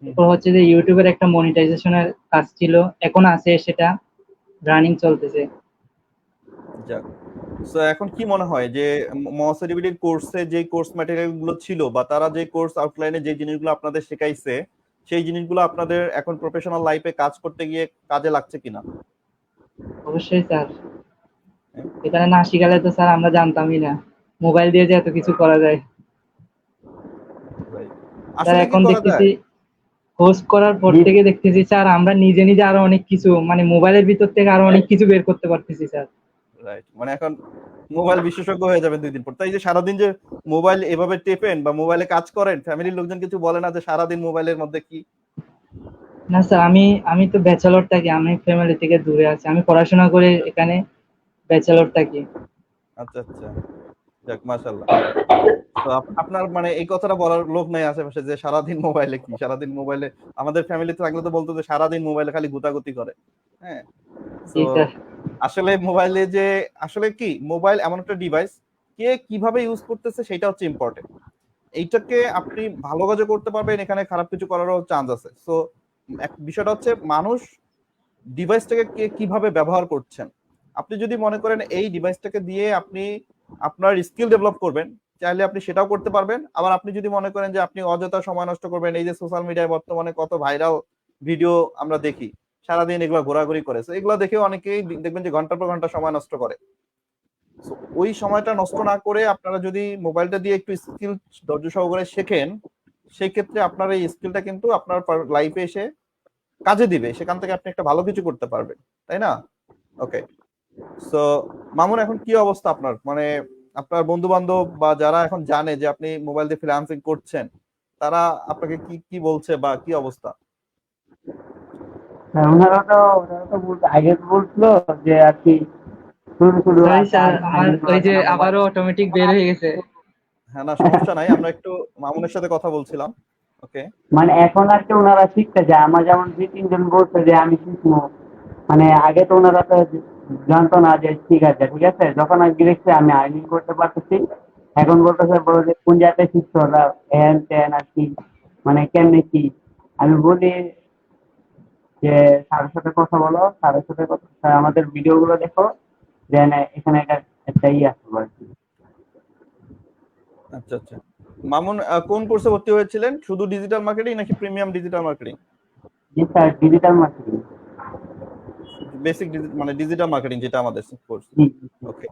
এরপর হচ্ছে যে ইউটিউবের একটা মনিটাইজেশনের কাজ ছিল, এখন আছে, সেটা রানিং চলতেছে। যাক, সো এখন কি মনে হয় যে মহাসিডিবিটির কোর্সে যে কোর্স ম্যাটেরিয়াল গুলো ছিল বা তারা যে কোর্স আউটলাইনে যে জিনিসগুলো আপনাদের শেখাইছে সেই জিনিসগুলো আপনাদের এখন প্রফেশনাল লাইফে কাজ করতে গিয়ে কাজে লাগছে কিনা? অবশ্যই স্যার, এখানে না শিখালে তো স্যার আমরা জানতামই না মোবাইল দিয়ে যে এত কিছু করা যায়। Right. স্যার আসলে কি এখন করা যায়? দেখতেছি কোর্স করার পর থেকে দেখতেছি স্যার আমরা নিজে নিজে আরো অনেক কিছু, মানে মোবাইলের ভিতর থেকে আরো অনেক কিছু বের করতে পারতেছি স্যার। রাইট, মানে এখন মোবাইল বিশেষজ্ঞ হয়ে যাবেন 2 দিন পর। তাই যে সারাদিন যে মোবাইল এভাবে টেপেন বা মোবাইলে কাজ করেন, ফ্যামিলির লোকজন কিছু বলে না যে সারাদিন মোবাইলের মধ্যে কি? না স্যার, আমি আমি তো ব্যাচেলর থাকি, আমি ফ্যামিলি থেকে দূরে আছি, আমি পড়াশোনা করে এখানে ব্যাচেলর থাকি। আচ্ছা আচ্ছা, যাক মাশাআল্লাহ। তো আপনার মানে এই কথাটা বলার লোক নাই আশেপাশে যে সারাদিন মোবাইলে কি, সারাদিন মোবাইলে। আমাদের ফ্যামিলিতে থাকলে তো বলতো যে সারাদিন মোবাইলে খালি গুতাগুতি করে। হ্যাঁ, তো জি স্যার। আসলে মোবাইলে যে আসলে কি মোবাইল এমন একটা ডিভাইস, কে কিভাবে ইউজ করতেছে সেটা হচ্ছে ইম্পর্টেন্ট। এইটাকে আপনি ভালো কাজে করতে পারবেন, এখানে খারাপ কিছু করারও চান্স আছে। সো এক বিষয়টা হচ্ছে মানুষ ডিভাইসটাকে কে কিভাবে ব্যবহার করছেন। আপনি যদি মনে করেন এই ডিভাইসটাকে দিয়ে আপনি আপনার স্কিল ডেভেলপ করবেন, চাইলে আপনি সেটাও করতে পারবেন। আবার আপনি যদি মনে করেন যে আপনি অযথা সময় নষ্ট করবেন, এই যে সোশ্যাল মিডিয়ায় বর্তমানে কত ভাইরাল ভিডিও আমরা দেখি, সারাদিন এগুলো ঘোরাঘুরি করে, এগুলো দেখেও অনেকেই দেখবেন যে ঘন্টার পর ঘন্টা সময় নষ্ট করে। ওই সময়টা নষ্ট না করে আপনারা যদি মোবাইলটা দিয়ে একটু স্কিল ধৈর্য সহকারে শেখেন, সেই ক্ষেত্রে আপনার এই স্কিলটা কিন্তু আপনার লাইফে এসে কাজে দিবে, সেখান থেকে আপনি একটা ভালো কিছু করতে পারবেন, তাই না? ওকে, সো মামুন, এখন কি অবস্থা আপনার, মানে আপনার বন্ধু বান্ধব বা যারা এখন জানে যে আপনি মোবাইল দিয়ে ফ্রিল্যান্সিং করছেন, তারা আপনাকে কি কি বলছে বা কি অবস্থা? ওনারা তো আগে বলছিল যে আর কি শুরু শুরু সরি স্যার, কাজ আমার ওই যে আবারও অটোমেটিক বের হয়ে গেছে। হ্যাঁ, না সমস্যা নাই, আমরা একটু মামুনের সাথে কথা বলছিলাম। ওকে। মানে এখন আর কি ওনারা শিখতে যায়, আমার যেমন 2-3 জন বলছে যে আমি শিখবো। মানে আগে তো ওনারা তো জানতো না যে ঠিক আছে, ঠিক আছে, যখন আর কি দেখছে আমি আর্নিং করতে পারতেছি, এখন বলতেছে বলো যে কোন জায়গায় শিখছো ওরা, হ্যান ত্যান আর কি, মানে কেমনে কি। আমি বলি যে স্যারের সাথে কথা বলো, স্যারের সাথে কথা, স্যার আমাদের ভিডিও গুলো দেখো, দেন এখানে একটা আছে আর কি। আচ্ছা আচ্ছা, মামুন কোন কোর্সে ভর্তি হয়েছিলেন? শুধু ডিজিটাল মার্কেটিং নাকি প্রিমিয়াম ডিজিটাল মার্কেটিং? জি স্যার, ডিজিটাল মার্কেটিং। বেসিক মানে ডিজিটাল মার্কেটিং যেটা আমাদের কোর্স। জি। ওকে,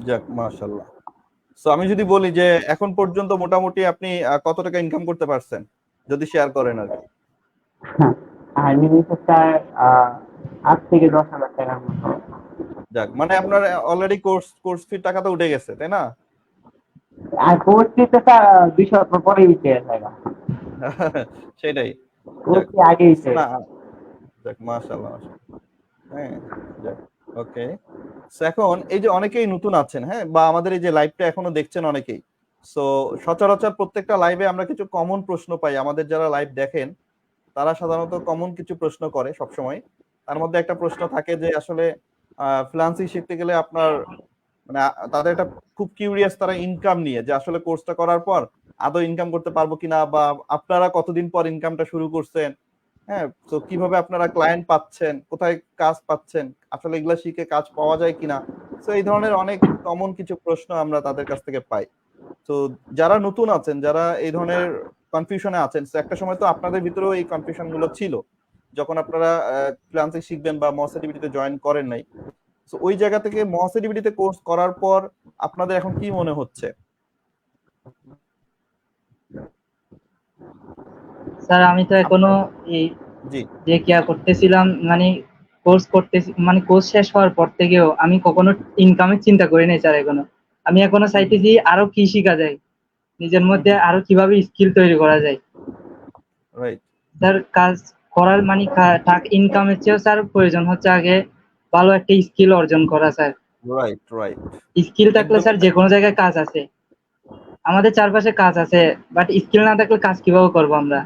যাক মাশাআল্লাহ। সো আমি যদি বলি যে এখন পর্যন্ত মোটামুটি আপনি কত টাকা ইনকাম করতে পারছেন, যদি শেয়ার করেন আর কি। আর্নিং হচ্ছে স্যার 8 থেকে 10 হাজার টাকার মতো। যাক, মানে আপনার অলরেডি কোর্স ফির টাকা তো উঠে গেছে, তাই না? আর কোর্স তো স্যার 2 সপ্তাহ পরে দিতে টাকা। সেটাই। কোর্স যাক, আগে দিতে। না, যাক মাশাআল্লাহ মাশাআল্লাহ। হ্যাঁ, যাক, ওকে। সো এখন এই যে অনেকেই নতুন আছেন, হ্যাঁ, বা আমাদের এই যে লাইভটা এখনো দেখছেন অনেকেই। সো সচরাচর প্রত্যেকটা লাইভে আমরা কিছু কমন প্রশ্ন পাই, আমাদের যারা লাইভ দেখেন তারা সাধারণত কমন কিছু প্রশ্ন করে সবসময়। তার মধ্যে একটা প্রশ্ন থাকে যে আসলে ফ্রিল্যান্সিং শিখতে গেলে আপনার মানে তাদের একটা খুব কিউরিয়াস তারা ইনকাম নিয়ে, যে আসলে কোর্সটা করার পর আদৌ ইনকাম করতে পারবো কিনা, বা আপনারা কতদিন পর ইনকামটা শুরু করছেন, হ্যাঁ, তো কিভাবে আপনারা ক্লায়েন্ট পাচ্ছেন, কোথায় কাজ পাচ্ছেন, আসলে এগুলা শিখে কাজ পাওয়া যায় কিনা। তো এই ধরনের অনেক কমন কিছু প্রশ্ন আমরা তাদের কাছ থেকে পাই। তো যারা নতুন আছেন, যারা এই ধরনের কনফিউশনে আছেন, তো একটা সময় তো আপনাদের ভিতরেও এই কনফিউশন গুলো ছিল যখন আপনারা ফ্রিল্যান্সিং শিখবেন বা মহাসিডিবিটিতে জয়েন করেন নাই। তো ওই জায়গা থেকে মহাসিডিবিটিতে কোর্স করার পর আপনাদের এখন কি মনে হচ্ছে? স্যার আমি তো এখনো এই জি। যে কেয়ার করতেছিলাম, মানে কোর্স করতেছি, মানে কোর্স শেষ হওয়ার পর থেকেও আমি কখনো ইনকামের চিন্তা করি নাই স্যার এখনো। আমি এখনো চাইতেছি আরো কি শিখা যায়, নিজের মধ্যে আরো কিভাবে স্কিল তৈরি করা যায়। রাইট স্যার কাজ করার মানে ইনকামের চেয়েও স্যার প্রয়োজন হচ্ছে আগে ভালো একটা স্কিল অর্জন করা স্যার। রাইট রাইট, স্কিল থাকলে একদমই স্যার যে কোনো জায়গায় কাজ আছে, আমাদের চারপাশে কাজ আছে, বাট স্কিল না থাকলে কাজ কিভাবে করবো আমরা।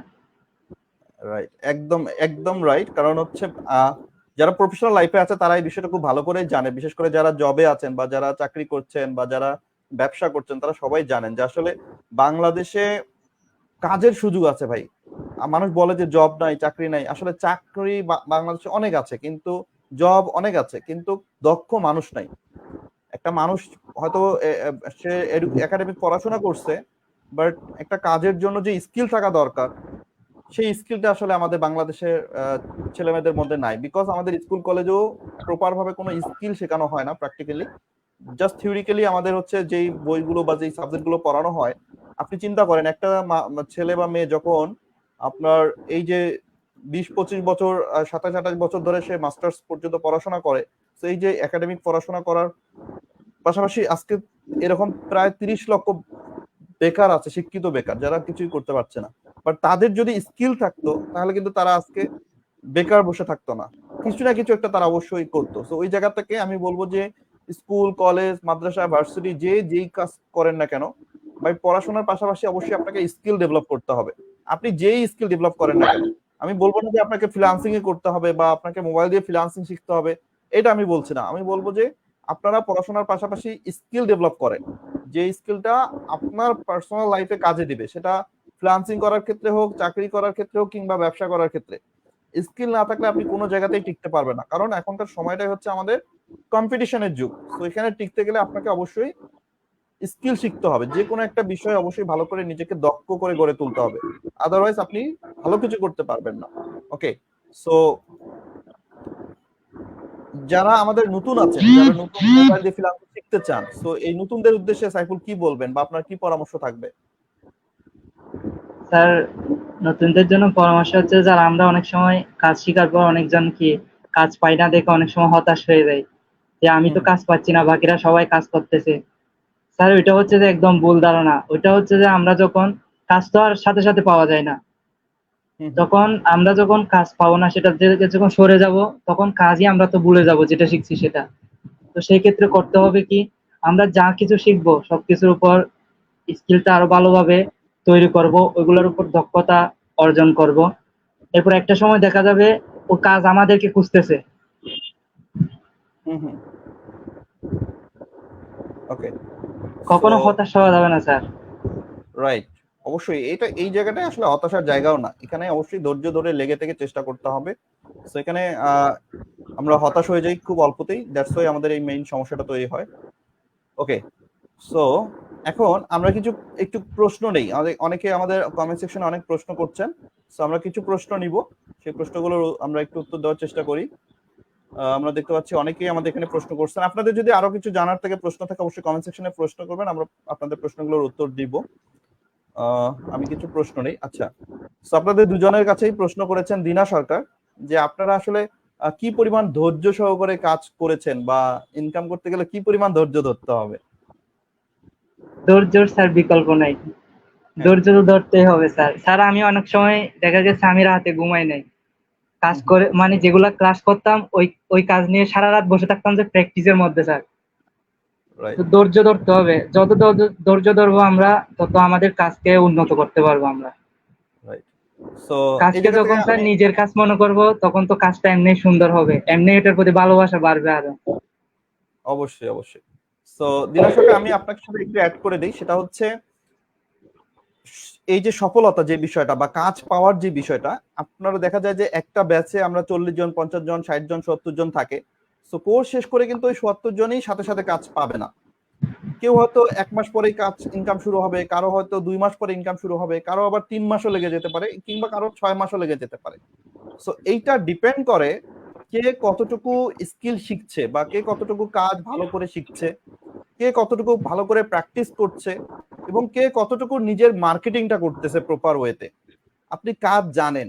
রাইট, একদম একদম রাইট। কারণ হচ্ছে যারা প্রফেশনাল লাইফে আছে তারা এই বিষয়টা খুব ভালো করে জানে, বিশেষ করে যারা জবে আছেন বা যারা চাকরি করছেন বা যারা ব্যবসা করছেন, তারা সবাই জানেন যে আসলে বাংলাদেশে কাজের সুযোগ আছে ভাই। মানুষ বলে যে জব নাই, চাকরি নাই। আসলে চাকরি বাংলাদেশে অনেক আছে, কিন্তু জব অনেক আছে, কিন্তু দক্ষ মানুষ নাই। একটা মানুষ হয়তো সে একাডেমিক পড়াশোনা করছে, বাট একটা কাজের জন্য যে স্কিল থাকা দরকার, সেই স্কিলটা আসলে আমাদের বাংলাদেশের ছেলেমেয়েদের মধ্যে নাই। বিকজ আমাদের স্কুল কলেজেও প্রপার ভাবে কোনো স্কিল শেখানো হয় না প্র্যাকটিক্যালি, জাস্ট থিওরিক্যালি আমাদের হচ্ছে যেই বইগুলো বা যেই সাবজেক্টগুলো পড়ানো হয়। আপনি চিন্তা করেন একটা ছেলে বা মেয়ে যখন আপনার এই যে 20-25 বছর 27-28 বছর ধরে সে মাস্টার্স পর্যন্ত পড়াশোনা করে, তো এই যে একাডেমিক পড়াশোনা করার পাশাপাশি আজকে এরকম প্রায় 30 লক্ষ বেকার আছে, শিক্ষিত বেকার, যারা কিছুই করতে পারছে না। বাট তাদের যদি স্কিল থাকতো তাহলে কিন্তু তারা আজকে বেকার বসে থাকতো না, কিছু না কিছু একটা তারা অবশ্যই করতো। তো ওই জায়গা থেকে আমি বলবো যে স্কুল, কলেজ, মাদ্রাসা, ভার্সিটি যেই কাজ করেন না কেন, ভাই পড়াশোনার পাশাপাশি অবশ্যই আপনাকে স্কিল ডেভেলপ করতে হবে। আপনি যেই স্কিল ডেভেলপ করেন না কেন, আমি বলবো না যে আপনাকে ফ্রিল্যান্সিং এ করতে হবে বা আপনাকে মোবাইল দিয়ে ফ্রিল্যান্সিং শিখতে হবে, এটা আমি বলছি না। আমি বলবো যে আপনারা পড়াশোনার পাশাপাশি স্কিল ডেভেলপ করেন, যে স্কিলটা আপনার পার্সোনাল লাইফে কাজে দিবে, সেটা ফ্রিল্যান্সিং করার ক্ষেত্রে হোক, চাকরি করার ক্ষেত্রে হোক, কিংবা ব্যবসা করার ক্ষেত্রে। স্কিল না থাকলে আপনি কোনো জায়গাতেই টিকতে পারবেন না, কারণ এখনকার সময়টাই হচ্ছে আমাদের কম্পিটিশনের যুগ। তো এখানে টিকতে গেলে আপনাকে অবশ্যই স্কিল শিখতে হবে, যে কোনো একটা বিষয়ে অবশ্যই ভালো করে নিজেকে দক্ষ করে গড়ে তুলতে হবে, আদারওয়াইজ আপনি ভালো কিছু করতে পারবেন না। ওকে, সো যারা আমাদের নতুন আছেন, যারা নতুন মোবাইল দিয়ে ফ্রিল্যান্সিং শিখতে চান, সো এই নতুনদের উদ্দেশ্যে সাইফুল কি বলবেন বা আপনার কি পরামর্শ থাকবে? স্যার, নতুনদের জন্য পরামর্শ হচ্ছে, যারা আমরা অনেক সময় কাজ শিকার পর অনেকজন কি কাজ পাই না দেখে অনেক সময় হতাশ হয়ে যায়, যে আমি তো কাজ পাচ্ছি না, বাকিরা সবাই কাজ করতেছে। স্যার, ওইটা হচ্ছে যে একদম ভুল ধারণা। ওইটা হচ্ছে যে আমরা যখন কাজ তো আর সাথে সাথে পাওয়া যায় না, যখন কাজ পাবো না, সেটা থেকে যখন সরে যাব, তখন কাজই আমরা তো ভুলে যাব যেটা শিখছি সেটা। তো সেই ক্ষেত্রে করতে হবে কি, আমরা যা কিছু শিখবো সবকিছুর উপর স্কিলটা আরো ভালোভাবে তৈরি করব, ওইগুলোর উপর দক্ষতা অর্জন করব। এরপর একটা সময় দেখা যাবে ও কাজ আমাদেরকে খুঁজতেছে। ওকে, সো কখনো হতাশ হওয়া যাবে না স্যার। রাইট, অবশ্যই এটা এই জায়গাটায় আসলে হতাশার জায়গাও না, এখানে অবশ্যই ধৈর্য ধরে লেগে থেকে চেষ্টা করতে হবে। সো এখানে আমরা হতাশ হয়ে যাই খুব অল্পতেই, দ্যাটস ওয়াই আমাদের এই মেইন সমস্যাটা তৈরি হয়। ওকে, সো এখন আমরা একটু প্রশ্ন নেই। অনেকে আমাদের কমেন্ট সেকশনে অনেক প্রশ্ন করছেন, সো আমরা কিছু প্রশ্ন নিব, সেই প্রশ্নগুলোর আমরা একটু উত্তর দেওয়ার চেষ্টা করি। আমরা দেখতে পাচ্ছি অনেকেই আমাদের এখানে প্রশ্ন করছেন। আপনাদের যদি আরো কিছু জানার থেকে প্রশ্ন থাকে অবশ্যই কমেন্ট সেকশনে প্রশ্ন করবেন, আমরা আপনাদের প্রশ্নগুলোর উত্তর দিব। আমি কিছু প্রশ্ন নেই। আচ্ছা, সো আপনাদের দুজনের কাছেই প্রশ্ন করেছেন দিনা সরকার, যে আপনারা আসলে কি পরিমাণ ধৈর্য সহকারে কাজ করেছেন বা ইনকাম করতে গেলে কি পরিমাণ ধৈর্য ধরতে হবে? ধৈর্যর স্যার বিকল্প নাই, ধৈর্য তো ধরতেই হবে স্যার। স্যার, আমি অনেক সময় দেখা গেছে আমি রাতে ঘুমাই নাই, কাজ করে মানে যেগুলা ক্লাস করতাম ওই ওই কাজ নিয়ে সারা রাত বসে থাকতাম যে প্র্যাকটিসের মধ্যে স্যার। তো ধৈর্য ধরতে হবে, যত ধৈর্য ধরবো আমরা, তত আমাদের কাজকে উন্নত করতে পারবো আমরা। কাজকে যখন স্যার নিজের কাজ মনে করব, তখন তো কাজটা এমনি সুন্দর হবে, এমনি এটার প্রতি ভালোবাসা বাড়বে আরো। অবশ্যই অবশ্যই। সো দিনা সরকার, আমি আপনাকে সাথে একটু অ্যাড করে দিই, সেটা হচ্ছে এই যে সফলতা যে বিষয়টা বা কাজ পাওয়ার যে বিষয়টা, আপনারা দেখা যায় যে একটা ব্যাচে আমরা 40 জন, 50 জন, 60 জন, 70 জন থাকে। সো কোর্স শেষ করে কিন্তু ওই 70 জনই সাথে সাথে কাজ পাবে না। কেউ হয়তো 1 মাস পরেই কাজ ইনকাম শুরু হবে, কারো হয়তো 2 মাস পরে ইনকাম শুরু হবে, কারো আবার 3 মাসও লেগে যেতে পারে, কিংবা কারো 6 মাসও লেগে যেতে পারে। সো এইটা ডিপেন্ড করে কে কতটুকু স্কিল শিখছে বা কে কতটুকু কাজ ভালো করে শিখছে, কে কতটুকু ভালো করে প্র্যাকটিস করছে, এবং কে কতটুকু নিজের মার্কেটিংটা করতেছে প্রপার ওয়েতে। আপনি কাজ জানেন,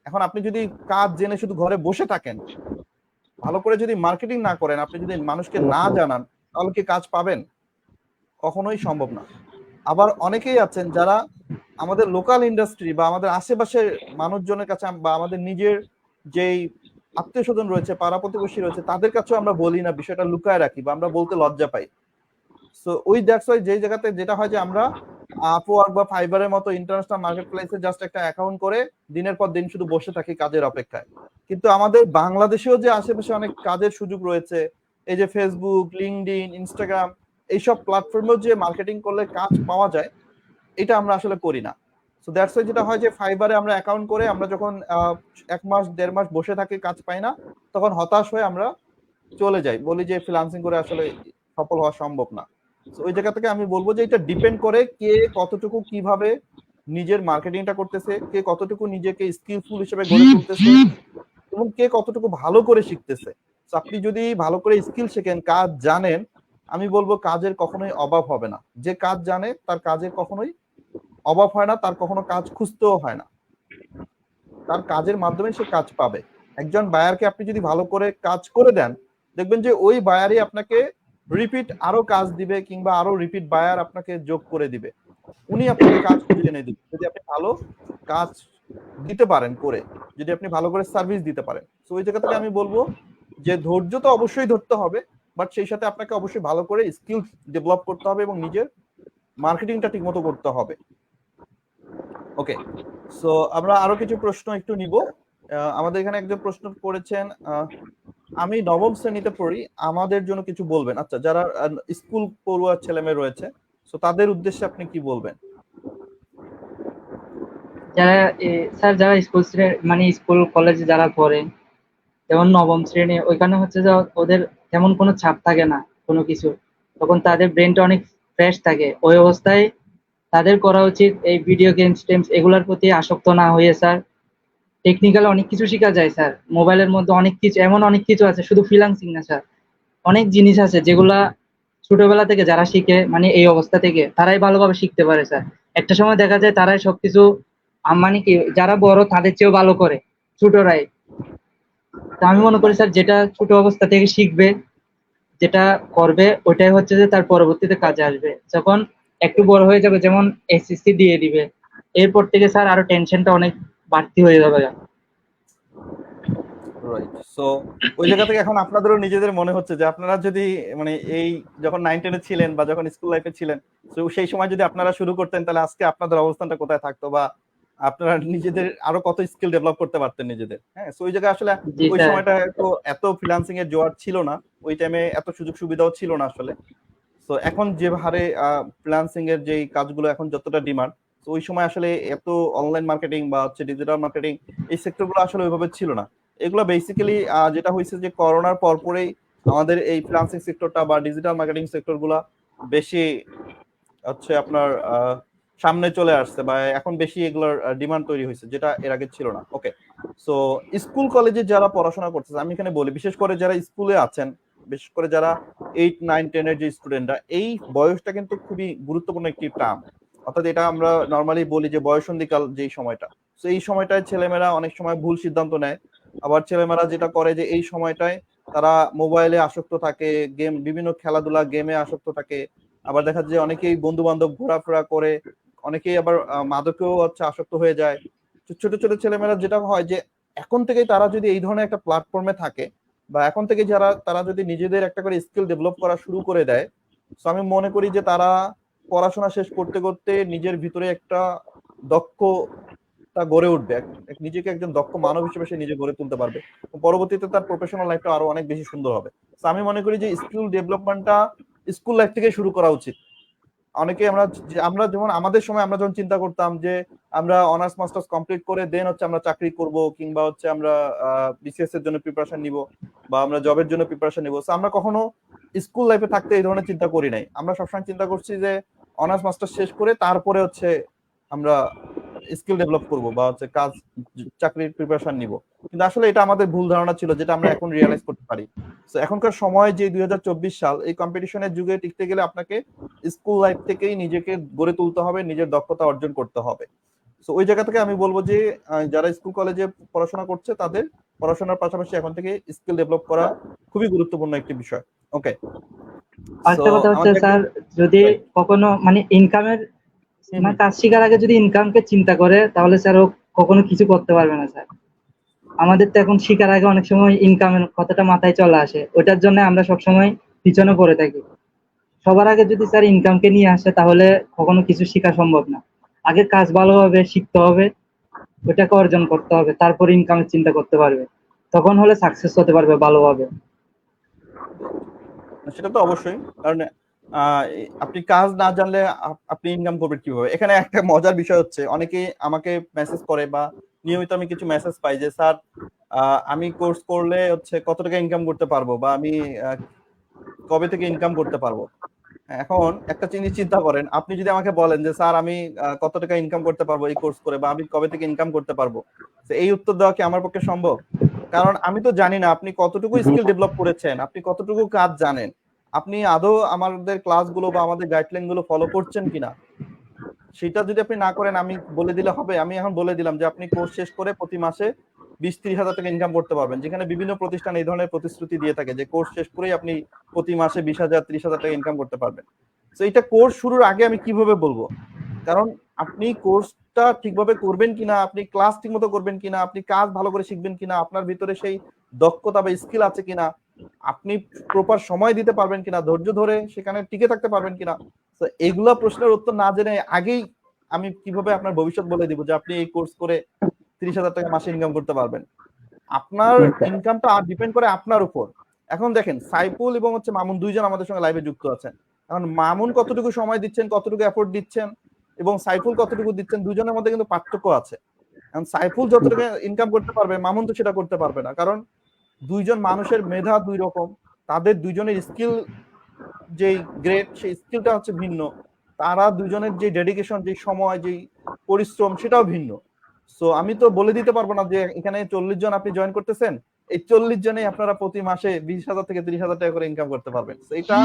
এখন আপনি যদি কাজ জেনে শুধু ঘরে বসে থাকেন, ভালো করে যদি মার্কেটিং না করেন, আপনি যদি মানুষকে না জানান, তাহলে কি কাজ পাবেন? কখনোই সম্ভব না। আবার অনেকেই আছেন যারা আমাদের লোকাল ইন্ডাস্ট্রি বা আমাদের আশেপাশের মানুষজনের কাছে বা আমাদের নিজের যেই আত্মীয় স্বজন রয়েছে, পাড়া প্রতিবেশী রয়েছে, তাদের কাছেও আমরা বলি না, বিষয়টা লুকায় রাখি বা আমরা বলতে লজ্জা পাই। সো ওই দ্যাটস ওয়াই যেই জায়গাতে যেটা হয় যে আমরা আপওয়ার্ক বা ফাইবারের মতো ইন্টারন্যাশনাল মার্কেট প্লেসে জাস্ট একটা অ্যাকাউন্ট করে দিনের পর দিন শুধু বসে থাকি কাজের অপেক্ষায়। কিন্তু আমাদের বাংলাদেশেও যে আশেপাশে অনেক কাজের সুযোগ রয়েছে, এই যে ফেসবুক, লিঙ্কডইন, ইনস্টাগ্রাম, এইসব প্ল্যাটফর্মেও যে মার্কেটিং করলে কাজ পাওয়া যায়, এটা আমরা আসলে করি না। সো দ্যাটস ওয়াই যেটা হয় যে ফাইবারে আমরা অ্যাকাউন্ট করে আমরা যখন 1 মাস 1.5 মাস বসে থাকি, কাজ পাই না, তখন হতাশ হয়ে আমরা চলে যাই, বলি যে ফ্রিল্যান্সিং করে আসলে সফল হওয়া সম্ভব না। তো ওই জায়গা থেকে আমি বলবো যে এটা ডিপেন্ড করে কে কতটুকু কিভাবে নিজের মার্কেটিংটা করতেছে, কে কতটুকু নিজেকে স্কিলফুল হিসেবে গড়ে তুলতেছে, এবং কে কতটুকু ভালো করে শিখতেছে। তো আপনি যদি ভালো করে স্কিল শেখেন, কাজ জানেন, আমি বলবো কাজের কখনোই অভাব হবে না। যে কাজ জানে তার কাজের কখনোই অভাব হয় না, তার কখনো কাজ খুঁজতেও হয় না, তার কাজের মাধ্যমে সে কাজ পাবে। একজন বায়ারকে আপনি যদি ভালো করে কাজ করে দেন, দেখবেন যে ওই বায়ারই আপনাকে রিপিট আরো কাজ দিবে, কিংবা আরো রিপিট বায়ার আপনাকে যোগ করে দিবে, উনি আপনাকে কাজ খুঁজে এনে দিবে যদি আপনি ভালো কাজ দিতে পারেন করে, যদি আপনি ভালো করে সার্ভিস দিতে পারেন। তো ওই জায়গা থেকে আমি বলবো যে ধৈর্য তো অবশ্যই ধরতে হবে, বাট সেই সাথে আপনাকে অবশ্যই ভালো করে স্কিল ডেভেলপ করতে হবে এবং নিজের মার্কেটিংটা ঠিকমতো করতে হবে। ওকে, সো আমরা আরো কিছু প্রশ্ন একটু নিব। আমাদের এখানে একজন প্রশ্ন করেছেন, আমি নবম শ্রেণীতে পড়ি, আমাদের জন্য কিছু বলবেন। আচ্ছা, যারা স্কুল পড়ুয়া ছেলেমেয়ে রয়েছে, সো তাদের উদ্দেশ্যে আপনি কি বলবেন? যারা স্যার যারা মানে স্কুল কলেজে যারা পড়ে, যেমন নবম শ্রেণী, ওইখানে হচ্ছে যে ওদের তেমন কোনো চাপ থাকে না কোনো কিছু, তখন তাদের ব্রেনটা অনেক ফ্রেশ থাকে। ওই অবস্থায় তাদের করা উচিত এই ভিডিও গেমস টেমস এগুলোর প্রতি আসক্ত না হয়ে স্যার টেকনিক্যাল অনেক কিছু শেখা যায় স্যার। মোবাইলের মধ্যে অনেক কিছু, এমন অনেক কিছু আছে, শুধু ফ্রিল্যান্সিং না স্যার, অনেক জিনিস আছে যেগুলা ছোটবেলা থেকে যারা শিখে, মানে এই অবস্থা থেকে তারাই ভালোভাবে শিখতে পারে স্যার। একটা সময় দেখা যায় তারাই সবকিছু মানে কি যারা বড় তাদের চেয়েও ভালো করে ছোটরাই। তা আমি মনে করি স্যার যেটা ছোট অবস্থা থেকে শিখবে, যেটা করবে, ওটাই হচ্ছে যে তার পরবর্তীতে কাজে আসবে যখন একটু বড় হয়ে যাবে, যেমন এসএসসি দিয়ে দিবে, এরপর থেকে স্যার আরো টেনশনটা অনেক বাড়তি হয়ে যাবে। রাইট। সো ওই জায়গা থেকে এখন আপনাদেরও নিজেদের মনে হচ্ছে যে আপনারা যদি মানে এই যখন 9-10 ছিলেন বা যখন স্কুল লাইফে ছিলেন, তো সেই সময় যদি আপনারা শুরু করতেন, তাহলে আজকে আপনাদের অবস্থানটা কোথায় থাকতো, বা আপনারা নিজেদের আরো কত স্কিল ডেভেলপ করতে পারতেন নিজেদের। হ্যাঁ, সো ওই জায়গায় আসলে জি ওই স্যার। সময়টা এত ফ্রিল্যান্সিং এর জোয়ার ছিল না, ওই টাইমে এত সুযোগ সুবিধাও ছিল না আসলে। তো এখন যে হারে ফ্রিল্যান্সিং এর যে কাজগুলো এখন যতটা ডিমান্ড, তো ওই সময় আসলে এত অনলাইন মার্কেটিং বা হচ্ছে ডিজিটাল মার্কেটিং এই সেক্টরগুলো আসলে ওইভাবে ছিল না। এগুলো বেসিক্যালি যেটা হয়েছে যে করোনার পরপরেই আমাদের এই ফ্রিল্যান্সিং সেক্টরটা বা ডিজিটাল মার্কেটিং সেক্টরগুলো বেশি হচ্ছে আপনার সামনে চলে আসছে, বা এখন বেশি এগুলোর ডিমান্ড তৈরি হয়েছে, যেটা এর আগে ছিল না। ওকে, সো স্কুল কলেজে যারা পড়াশোনা করতেছে, আমি এখানে বলি বিশেষ করে যারা স্কুলে আছেন, বিশেষ করে যারা 8, 9, 10 এর যে স্টুডেন্টরা, এই বয়সটা কিন্তু খুবই গুরুত্বপূর্ণ একটি টার্ম। অর্থাৎ এটা আমরা নর্মালি বলি যে বয়সন্ধিকাল যেই সময়টা, তো এই সময়টায় ছেলেমেয়েরা অনেক সময় ভুল সিদ্ধান্ত নেয়। আবার ছেলেমেয়েরা যেটা করে যে এই সময়টায় তারা মোবাইলে আসক্ত থাকে, গেম, বিভিন্ন খেলাধুলা গেমে আসক্ত থাকে। আবার দেখা যায় অনেকেই বন্ধু বান্ধব ঘোরাফেরা করে, অনেকেই আবার মাদকেও হচ্ছে আসক্ত হয়ে যায়। ছোট ছোট ছেলেমেয়েরা যেটা হয় যে এখন থেকেই তারা যদি এই ধরনের একটা প্ল্যাটফর্মে থাকে, বা এখন থেকে তারা যদি নিজেদের একটা করে স্কিল ডেভেলপ করা শুরু করে দেয়, তো আমি মনে করি যে তারা পড়াশোনা শেষ করতে করতে নিজের ভিতরে একটা দক্ষতা গড়ে উঠবে, নিজেকে একজন দক্ষ মানব হিসেবে সে নিজে গড়ে তুলতে পারবে। পরবর্তীতে তার প্রফেশনাল লাইফটা আরো অনেক বেশি সুন্দর হবে। তো আমি মনে করি যে স্কিল ডেভেলপমেন্টটা স্কুল লাইফ থেকে শুরু করা উচিত। অনেকে আমরা যেমন আমাদের সময় আমরা যখন চিন্তা করতাম যে আমরা অনার্স মাস্টার্স কমপ্লিট করে দেন হচ্ছে আমরা চাকরি করব, কিংবা হচ্ছে আমরা বিসিএস এর জন্য প্রিপারেশন নিব, বা আমরা জবের জন্য প্রিপারেশন নিব, আমরা কখনো স্কুল লাইফে থাকতে এই ধরনের চিন্তা করি নাই। আমরা সবসময় চিন্তা করছি যে অনার্স মাস্টার্স শেষ করে তারপরে হচ্ছে আমরা স্কিল ডেভেলপ করব, বা হচ্ছে চাকরির প্রিপারেশন নিব। কিন্তু আসলে এটা আমাদের ভুল ধারণা ছিল, যেটা আমরা এখন রিয়েলাইজ করতে পারি। তো এখনকার সময় যে 2024 সাল, এই কম্পিটিশনের যুগে টিকতে গেলে আপনাকে স্কুল লাইফ থেকেই নিজেকে গড়ে তুলতে হবে, নিজের দক্ষতা অর্জন করতে হবে। তো ওই জায়গা থেকে আমি বলবো যে যারা স্কুল কলেজে পড়াশোনা করছে তাদের পড়াশোনার পাশাপাশি এখন থেকে স্কিল ডেভেলপ করা খুবই গুরুত্বপূর্ণ একটি বিষয়। ওকে, সো আরেকটা কথা হচ্ছে আমাদের স্যার, যদি কখনো মানে ইনকামের মানে কাজ শেখার আগে যদি ইনকামকে চিন্তা করে, তাহলে স্যার ও কখনো কিছু করতে পারবে না স্যার। আমাদের তো এখন শিখার আগে অনেক সময় ইনকামের কথাটা মাথায় চলে আসে, ওটার জন্য আমরা সবসময় পিছনে পড়ে থাকি। সবার আগে যদি স্যার ইনকামকে নিয়ে আসে, তাহলে কখনো কিছু শেখা সম্ভব না। আগে কাজ ভালোভাবে শিখতে হবে, ওটাকে অর্জন করতে হবে, তারপর ইনকামের চিন্তা করতে পারবে, তখন হলে সাকসেস হতে পারবে ভালোভাবে। সেটা তো অবশ্যই, কারণ আপনি কাজ না জানলে আপনি ইনকাম করবেন কিভাবে? এখানে একটা মজার বিষয় হচ্ছে, অনেকেই আমাকে মেসেজ করে বা নিয়মিত আমি কিছু মেসেজ পাই যে স্যার আমি কোর্স করলে হচ্ছে কত টাকা ইনকাম করতে পারবো, বা আমি কবে থেকে ইনকাম করতে পারবো। এখন একটা জিনিস চিন্তা করেন, আপনি যদি আমাকে বলেন যে স্যার আমি কত টাকা ইনকাম করতে পারবো এই কোর্স করে, বা আমি কবে থেকে ইনকাম করতে পারবো, তো এই উত্তর দেওয়া কি আমার পক্ষে সম্ভব? কারণ আমি তো জানি না আপনি কতটুকু জি স্কিল ডেভেলপ করেছেন, আপনি কতটুকু কাজ জানেন, আপনি আদৌ আমাদের ক্লাসগুলো বা আমাদের গাইডলাইন গুলো ফলো করছেন কিনা। সেটা যদি আপনি না করেন আমি বলে দিলে হবে? আমি এখন বলে দিলাম যে আপনি কোর্স শেষ করে প্রতি মাসে 20-30 হাজার টাকা ইনকাম করতে পারবেন, যেখানে বিভিন্ন প্রতিষ্ঠান এই ধরনের প্রতিশ্রুতি দিয়ে থাকে যে কোর্স শেষ করেই আপনি প্রতি মাসে 20,000-30,000 টাকা ইনকাম করতে পারবেন। তো এটা কোর্স শুরুর আগে আমি কিভাবে বলবো? কারণ আপনি কোর্সটা ঠিকভাবে করবেন কিনা, আপনি ক্লাস ঠিকমতো করবেন কিনা, আপনি কাজ ভালো করে শিখবেন কিনা, আপনার ভিতরে সেই দক্ষতা বা স্কিল আছে কিনা, আপনি প্রপার সময় দিতে পারবেন কিনা, ধৈর্য ধরে সেখানে টিকে থাকতে পারবেন কিনা, তো এগুলা প্রশ্নের উত্তর না জেনে আগেই আমি কিভাবে আপনার ভবিষ্যৎ বলে দিব যে আপনি এই কোর্স করে 30,000 টাকা মাসে ইনকাম করতে পারবেন? আপনার স্যার। ইনকামটা ডিপেন্ড করে আপনার উপর। এখন দেখেন সাইফুল এবং হচ্ছে মামুন দুইজন আমাদের সঙ্গে লাইভে যুক্ত আছেন। এখন মামুন কতটুকু সময় দিচ্ছেন, কতটুকু এফোর্ট দিচ্ছেন এবং সাইফুল কতটুকু দিচ্ছেন, দুজনের মধ্যে কিন্তু পার্থক্য আছে। এখন সাইফুল যতটুকু ইনকাম করতে পারবে মামুন তো সেটা করতে পারবে না, কারণ দুইজন মানুষের মেধা দুই রকম, তাদের দুইজনের স্কিল যেই গ্রেড সেই স্কিলটা হচ্ছে ভিন্ন, তারা দুজনের যে ডেডিকেশন, যে সময়, যে পরিশ্রম সেটাও ভিন্ন। সো আমি তো বলে দিতে পারবো না যে এখানে 40 জন আপনি জয়েন করতেছেন, এই 40 জনেই আপনারা প্রতি মাসে 20,000 থেকে 30,000 টাকা করে ইনকাম করতে পারবেন, এটা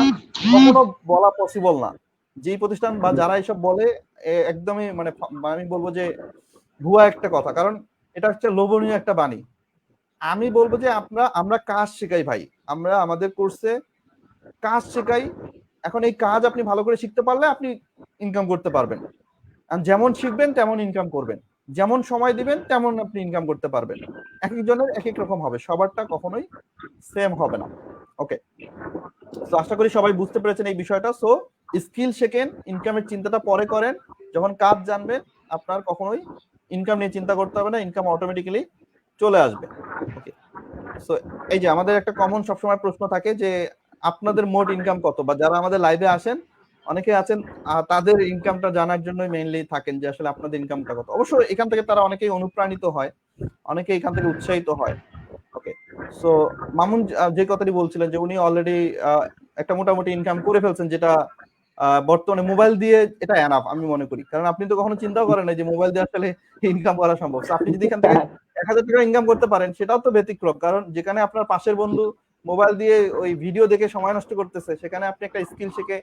কখনো বলা পসিবল না। যেই প্রতিষ্ঠান বা যারা এইসব বলে একদমই মানে আমি বলবো যে ভুয়া একটা কথা, কারণ এটা হচ্ছে লোভনীয় একটা বাণী। আমি বলবো যে আমরা কাজ শেখাই ভাই, আমরা আমাদের কোর্সে কাজ শেখাই। এখন এই কাজ আপনি ভালো করে শিখতে পারলে আপনি ইনকাম করতে পারবেন, আর যেমন শিখবেন তেমন ইনকাম করবেন, যেমন সময় দিবেন তেমন আপনি ইনকাম করতে পারবেন। এক একজনের এক এক রকম হবে, সবারটা কখনোই সেম হবে না। ওকে, তো আশা করি সবাই বুঝতে পেরেছেন এই বিষয়টা। সো স্কিল শেখেন, ইনকামের চিন্তাটা পরে করেন, যখন কাজ জানবেন আপনার কখনোই ইনকাম নিয়ে চিন্তা করতে হবে না, ইনকাম অটোমেটিক্যালি চলে আসবে। ওকে, সো এই যে আমাদের একটা কমন সবসময় প্রশ্ন থাকে যে আপনাদের মোট ইনকাম কত, বা যারা আমাদের লাইভে আসেন অনেকে আছেন তাদের ইনকামটা জানার জন্যই মেইনলি থাকেন যে আসলে আপনাদের ইনকামটা কত। অবশ্য এখান থেকে তারা অনেকেই অনুপ্রাণিত হয়, অনেকে এখান থেকে উৎসাহিত হয়। ওকে, সো মামুন যে কথাটি বলছিলেন যে উনি অলরেডি একটা মোটামুটি ইনকাম করে ফেলছেন, যেটা বর্তমানে মোবাইল দিয়ে এটা এনাফ আমি মনে করি, কারণ আপনি তো কখনো চিন্তাও করেন না যে মোবাইল দিয়ে আসলে ইনকাম করা সম্ভব। আপনি যদি এখান থেকে 1,000 টাকা ইনকাম করতে পারেন সেটাও তো ব্যতিক্রম, কারণ যেখানে আপনার পাশের বন্ধু মোবাইল দিয়ে ওই ভিডিও দেখে সময় নষ্ট করতেছে, সেখানে আপনি একটা স্কিল শিখে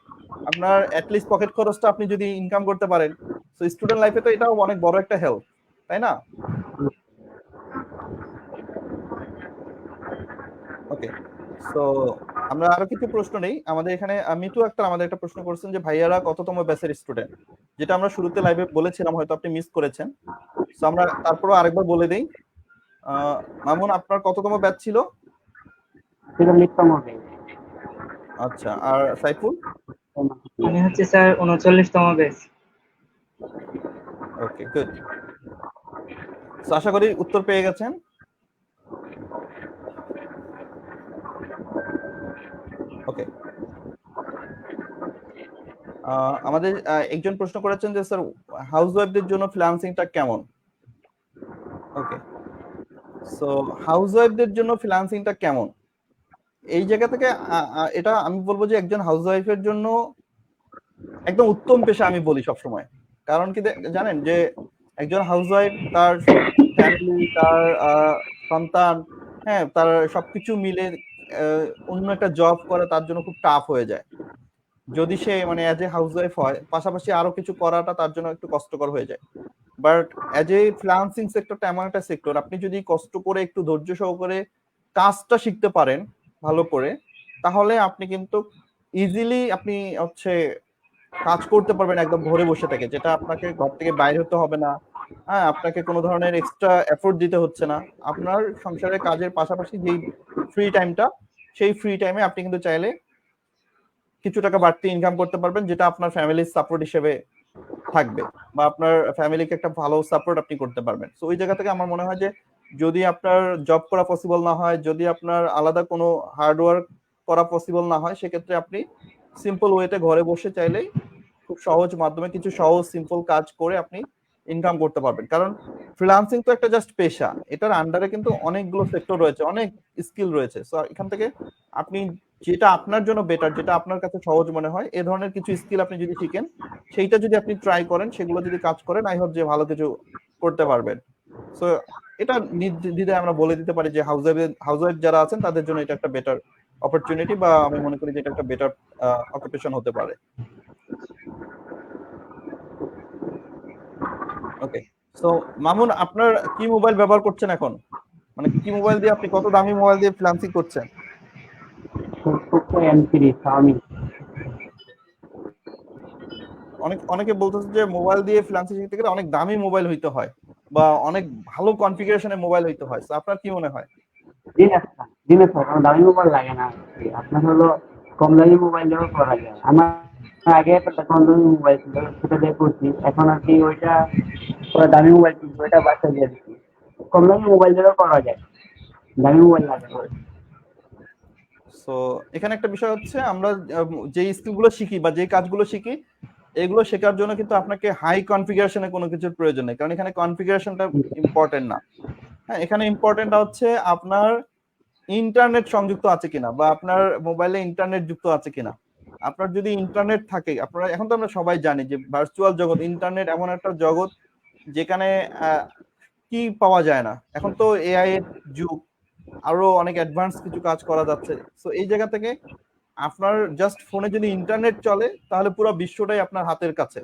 আপনার অ্যাটলিস্ট পকেট খরচটা আপনি যদি ইনকাম করতে পারেন, তো স্টুডেন্ট লাইফে তো এটাও অনেক বড় একটা হেল্প, তাই না? ওকে, সো আমরা আরো কিছু প্রশ্ন নেই। আমাদের এখানে মিতু আক্তার আমাদের একটা প্রশ্ন করেছেন যে ভাইয়ারা কততম ব্যাচের স্টুডেন্ট, যেটা আমরা শুরুতে লাইভে বলেছিলাম, হয়তো আপনি মিস করেছেন। সো আমরা তারপরও আরেকবার বলে দেই। মামুন আপনার কততম ব্যাচ ছিল? 43তম ব্যাচ। আচ্ছা, আর সাইফুল? আমি হচ্ছে স্যার 39তম ব্যাচ। ওকে, গুড। সো আশা করি উত্তর পেয়ে গেছেন। ওকে, আমাদের একজন প্রশ্ন করেছেন যে স্যার হাউস ওয়াইফদের জন্য ফ্রিল্যান্সিংটা কেমন? ওকে, সো হাউস ওয়াইফদের জন্য ফ্রিল্যান্সিংটা কেমন, এই জায়গা থেকে এটা আমি বলবো যে একজন হাউস ওয়াইফের জন্য একদম উত্তম পেশা আমি বলি সবসময়। কারণ কি জানেন যে একজন হাউস ওয়াইফ তার ফ্যামিলি, তার সন্তান, হ্যাঁ, তার সবকিছু মিলে অন্য একটা জব করা তার জন্য খুব টাফ হয়ে যায়। যদি সে মানে অ্যাজ এ হাউস ওয়াইফ হয়, পাশাপাশি আরো কিছু করাটা তার জন্য একটু কষ্টকর হয়ে যায়। বাট অ্যাজ এ ফ্রিল্যান্সিং সেক্টরটা এমন একটা সেক্টর, আপনি যদি কষ্ট করে একটু ধৈর্য সহকারে কাজটা শিখতে পারেন ভালো করে, তাহলে আপনি কিন্তু ইজিলি আপনি হচ্ছে কাজ করতে পারবেন একদম ঘরে বসে থেকে, যেটা আপনাকে ঘর থেকে বাইরে হতে হবে না। হ্যাঁ, আপনাকে কোনো ধরনের এক্সট্রা এফোর্ট দিতে হচ্ছে না। আপনার সংসারের কাজের পাশাপাশি যেই ফ্রি টাইমটা, সেই ফ্রি টাইমে আপনি কিন্তু চাইলে কিছু টাকা বাড়তি ইনকাম করতে পারবেন, যেটা আপনার ফ্যামিলির সাপোর্ট হিসেবে থাকবে, বা আপনার ফ্যামিলিকে একটা ভালো সাপোর্ট আপনি করতে পারবেন। তো ওই জায়গা থেকে আমার মনে হয় যে যদি আপনার জব করা পসিবল না হয়, যদি আপনার আলাদা কোনো হার্ডওয়ার্ক করা পসিবল না হয়, সেক্ষেত্রে আপনি সিম্পল ওয়েতে ঘরে বসে চাইলেই খুব সহজ মাধ্যমে কিছু সহজ সিম্পল কাজ করে আপনি ইনকাম করতে পারবেন। কারণ ফ্রিল্যান্সিং তো একটা জাস্ট পেশা, এটার আন্ডারে কিন্তু অনেকগুলো সেক্টর রয়েছে, অনেক স্কিল রয়েছে। সো এখান থেকে আপনি যেটা আপনার জন্য বেটার, যেটা আপনার কাছে সহজ মনে হয়, এই ধরনের কিছু স্কিল আপনি যদি শিখেন, সেইটা যদি আপনি ট্রাই করেন, সেগুলো যদি কাজ করেন, আই হোপ যে ভালো কিছু করতে পারবেন। সো এটা নির্দ্বিধায় আমরা বলে দিতে পারি যে হাউসওয়াইফ যারা আছেন তাদের জন্য এটা একটা বেটার অপরচুনিটি, বা আমি মনে করি যে এটা একটা বেটার অকুপেশন হতে পারে। ওকে, সো মামুন, আপনার কি মোবাইল ব্যবহার করছেন এখন? মানে কি মোবাইল দিয়ে, আপনি কত দামি মোবাইল দিয়ে ফ্রিল্যান্সিং করছেন? M3 Xiaomi। অনেকে বলতেছে যে মোবাইল দিয়ে ফ্রিল্যান্সিং শিখতে গেলে অনেক দামি মোবাইল হইতে হয়, বা অনেক ভালো কনফিগারেশনের মোবাইল হইতে হয়। তো আপনার কি মনে হয়? জি না স্যার, কোনো দামি মোবাইল লাগে না। আপনার হলো কম দামি মোবাইল দিয়েও করা যায়। আমার আগে একটা কম দামি মোবাইল ছিল, সেটা দিয়ে করছি। এখন আর কি ওইটা পুরো দামি মোবাইল কিনছি, ওইটা বাচ্চা দিয়ে দিচ্ছি। কম দামি মোবাইল দিয়েও করা যায়, দামি মোবাইল লাগে না। সো এখানে একটা বিষয় হচ্ছে, আমরা যে স্কিলগুলো শিখি বা যে কাজগুলো শিখি, এগুলো শেখার জন্য কিন্তু আপনাকে হাই কনফিগারেশনে কোনো কিছুর প্রয়োজন নেই, কারণ এখানে কনফিগারেশনটা ইম্পর্টেন্ট না। হ্যাঁ, এখানে ইম্পর্টেন্ট হচ্ছে আপনার ইন্টারনেট সংযুক্ত আছে কিনা, বা আপনার মোবাইলে ইন্টারনেট যুক্ত আছে কিনা। আপনার যদি ইন্টারনেট থাকে, আপনারা এখন তো আমরা সবাই জানি যে ভার্চুয়াল জগৎ, ইন্টারনেট এমন একটা জগৎ যেখানে কি পাওয়া যায় না। এখন তো এআই এর যুগ, আরো অনেক অ্যাডভান্স কিছু কাজ করা যাচ্ছে। সো এই জায়গা থেকে আপনার জাস্ট ফোনে যদি ইন্টারনেট চলে, তাহলে পুরো বিশ্বটাই আপনার হাতের কাছে,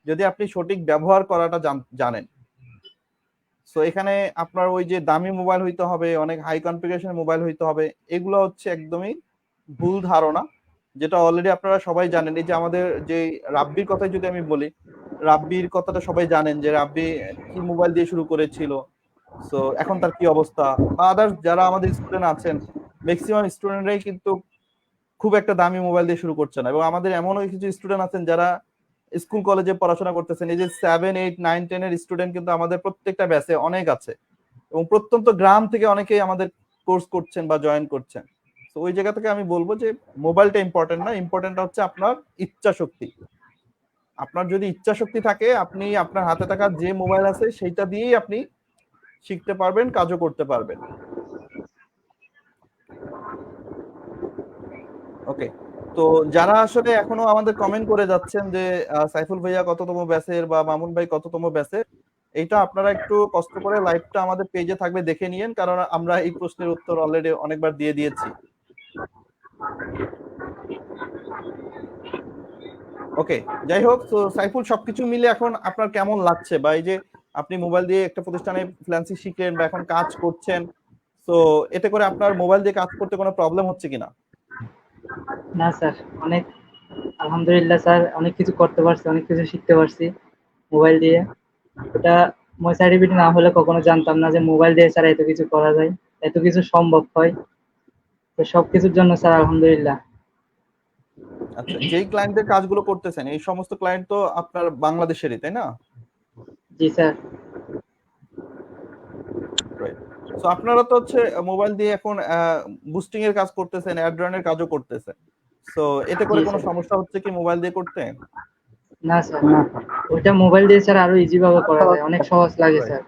যদি আপনি সঠিক ব্যবহার করাটা জানেন। সো এখানে আপনার ওই যে দামি মোবাইল হইতে হবে, অনেক হাই কনফিগারেশন মোবাইল হইতে হবে, এগুলো হচ্ছে একদমই ভুল ধারণা, যেটা অলরেডি আপনারা সবাই জানেন। এই যে আমাদের যে রাব্বির কথাই যদি আমি বলি, রাব্বির কথাটা সবাই জানেন যে রাব্বি কি মোবাইল দিয়ে শুরু করেছিল, সো এখন তার কি অবস্থা। বা আদার্স যারা আমাদের স্টুডেন্ট আছেন, ম্যাক্সিমাম স্টুডেন্টরাই কিন্তু খুব একটা দামি মোবাইল দিয়ে শুরু করছে না। এবং আমাদের এমনও কিছু স্টুডেন্ট আছেন যারা স্কুল কলেজে পড়াশোনা করতেছেন, এই যে 7, 8, 9, 10 এর স্টুডেন্ট কিন্তু আমাদের প্রত্যেকটা ব্যাচে অনেক আছে, এবং প্রত্যন্ত গ্রাম থেকে অনেকেই আমাদের কোর্স করছেন বা জয়েন করছেন। তো ওই জায়গা থেকে আমি বলবো যে মোবাইলটা ইম্পর্টেন্ট না, ইম্পর্টেন্ট হচ্ছে আপনার ইচ্ছা শক্তি। আপনার যদি ইচ্ছা শক্তি থাকে, আপনি আপনার হাতে থাকা যে মোবাইল আছে সেইটা দিয়েই আপনি শিখতে পারবেন, কাজও করতে পারবেন। ওকে, তো যারা আসলে এখনো আমাদের কমেন্ট করে যাচ্ছেন যে সাইফুল ভাইয়া কততম ব্যাচের বা মামুন ভাই কততম ব্যাচের, এইটা আপনারা একটু কষ্ট করে লাইভটা আমাদের পেজে থাকবে, দেখে নিয়েন, কারণ আমরা এই প্রশ্নের উত্তর অলরেডি অনেকবার দিয়ে দিয়েছি। ওকে, যাই হোক, তো সাইফুল, সবকিছু মিলে এখন আপনার কেমন লাগছে, বা এই যে আপনি মোবাইল দিয়ে একটা প্রতিষ্ঠানে ফ্রিল্যান্সিং শিখলেন বা এখন কাজ করছেন, তো এতে করে আপনার মোবাইল দিয়ে কাজ করতে কোনো প্রবলেম হচ্ছে কিনা? না স্যার, অনেক আলহামদুলিল্লাহ স্যার, অনেক কিছু করতে পারছি, অনেক কিছু শিখতে পারছি মোবাইল দিয়ে। ওটা মই সার্টিফিকেট না হলে কখনো জানতাম না যে মোবাইল দিয়ে স্যার এত কিছু করা যায়, এত কিছু সম্ভব হয়। তো সবকিছুর জন্য স্যার আলহামদুলিল্লাহ। আচ্ছা, যেই ক্লায়েন্টদের কাজগুলো করতেছেন, এই সমস্ত ক্লায়েন্ট তো আপনার বাংলাদেশেরই, তাই না? জি স্যার। রাইট। সো আপনারা তো হচ্ছে মোবাইল দিয়ে এখন বুস্টিং এর কাজ করতেছেন, অ্যাড রানের কাজও করতেছেন। সো এতে করে জি কোনো স্যার। সমস্যা হচ্ছে কি মোবাইল দিয়ে করতে? না স্যার, না স্যার। ওইটা মোবাইল দিয়ে স্যার আরো ইজি ভাবে করা যায়, অনেক সহজ লাগে রাইট, স্যার।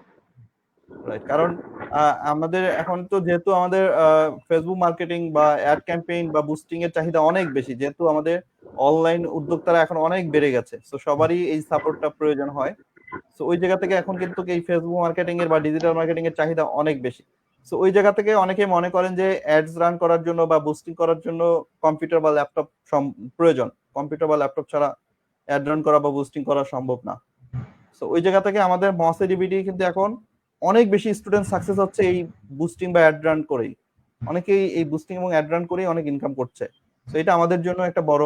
রাইট। কারণ আমাদের এখন তো যেহেতু আমাদের ফেসবুক মার্কেটিং বা অ্যাড ক্যাম্পেইন বা বুস্টিং এর চাহিদা অনেক বেশি, যেহেতু আমাদের অনলাইন উদ্যোক্তারা এখন অনেক বেড়ে গেছে, সো সবারই এই সাপোর্টটা প্রয়োজন হয়। সো ওই জায়গা থেকে এখন কিন্তু এই ফেসবুক মার্কেটিং এর বা ডিজিটাল মার্কেটিং এর চাহিদা অনেক বেশি। সো ওই জায়গা থেকে অনেকে মনে করেন যে অ্যাডস রান করার জন্য বা বুস্টিং করার জন্য কম্পিউটার বা ল্যাপটপ প্রয়োজন, কম্পিউটার বা ল্যাপটপ ছাড়া অ্যাড রান করা বা বুস্টিং করা সম্ভব না। সো ওই জায়গা থেকে আমাদের মহাসিডিবিটি কিন্তু এখন অনেক বেশি স্টুডেন্ট সাকসেস হচ্ছে এই বুস্টিং বা অ্যাড রান করেই। অনেকেই এই বুস্টিং এবং অ্যাড রান করেই অনেক ইনকাম করছে। সো এটা আমাদের জন্য একটা বড়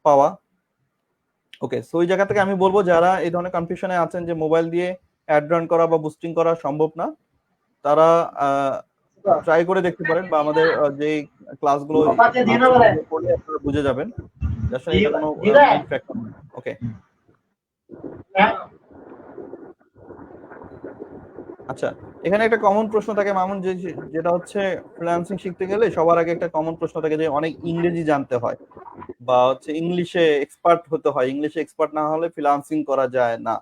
পাওয়া। ওকে, সো ওই জায়গা থেকে আমি বলবো যারা এই ধরনের কনফিউশনে আছেন যে মোবাইল দিয়ে অ্যাড রান করা বা বুস্টিং করা সম্ভব না, তারা ট্রাই করে দেখতে পারেন, বা আমাদের যে ক্লাসগুলো পড়লে আপনারা বুঝে যাবেন যে আসলে এটা কোনো মেইন ফ্যাক্টর না। ওকে, আচ্ছা, এখানে একটা কমন প্রশ্ন থাকে মামুন, যেটা হচ্ছে ফ্রিল্যান্সিং শিখতে গেলে সবার আগে একটা কমন প্রশ্ন থাকে যে অনেক ইংরেজি জানতে হয়, বা হচ্ছে ইংলিশে এক্সপার্ট হতে হয়, ইংলিশে এক্সপার্ট না হলে ফ্রিল্যান্সিং করা যায় না।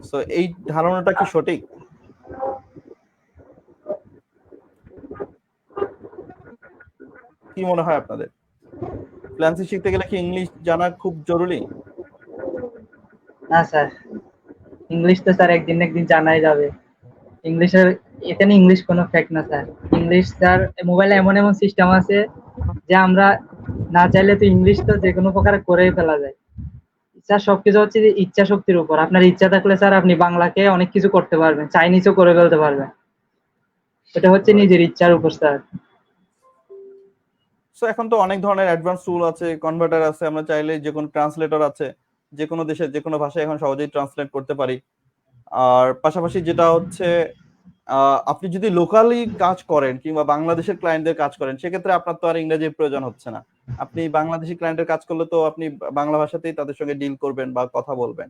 সো এই ধারণাটা কি সঠিক? কি মনে হয় আপনাদের? ফ্রিল্যান্সিং শিখতে গেলে কি ইংলিশ জানা খুব জরুরি? না স্যার, ইংলিশ তো স্যার একদিন না একদিন জানাই যাবে। ইংলিশের এখানে ইংলিশ কোনো ফ্যাক্ট না স্যার। ইংলিশ স্যার মোবাইলে এমন এমন সিস্টেম আছে যে আমরা না চাইলে তো ইংলিশ তো যে কোনো প্রকারে করেই ফেলা যায়। স্যার সবকিছু হচ্ছে যে ইচ্ছা শক্তির উপর। আপনার ইচ্ছা থাকলে স্যার আপনি বাংলাকে অনেক কিছু করতে পারবেন, চাইনিজও করে ফেলতে পারবেন। এটা হচ্ছে Right. নিজের ইচ্ছার উপর স্যার। সো এখন তো অনেক ধরনের অ্যাডভান্স টুল আছে, কনভার্টার আছে, আমরা চাইলে যে কোনো ট্রান্সলেটর আছে, যে কোনো দেশের যে কোনো ভাষায় এখন সহজেই ট্রান্সলেট করতে পারি। আর পাশাপাশি যেটা হচ্ছে আপনি যদি লোকালি কাজ করেন কিংবা বাংলাদেশের ক্লায়েন্টদের কাজ করেন, সেক্ষেত্রে আপনার তো আর ইংরেজির প্রয়োজন হচ্ছে না। আপনি বাংলাদেশি ক্লায়েন্টের কাজ করলে তো আপনি বাংলা ভাষাতেই তাদের সঙ্গে ডিল করবেন বা কথা বলবেন।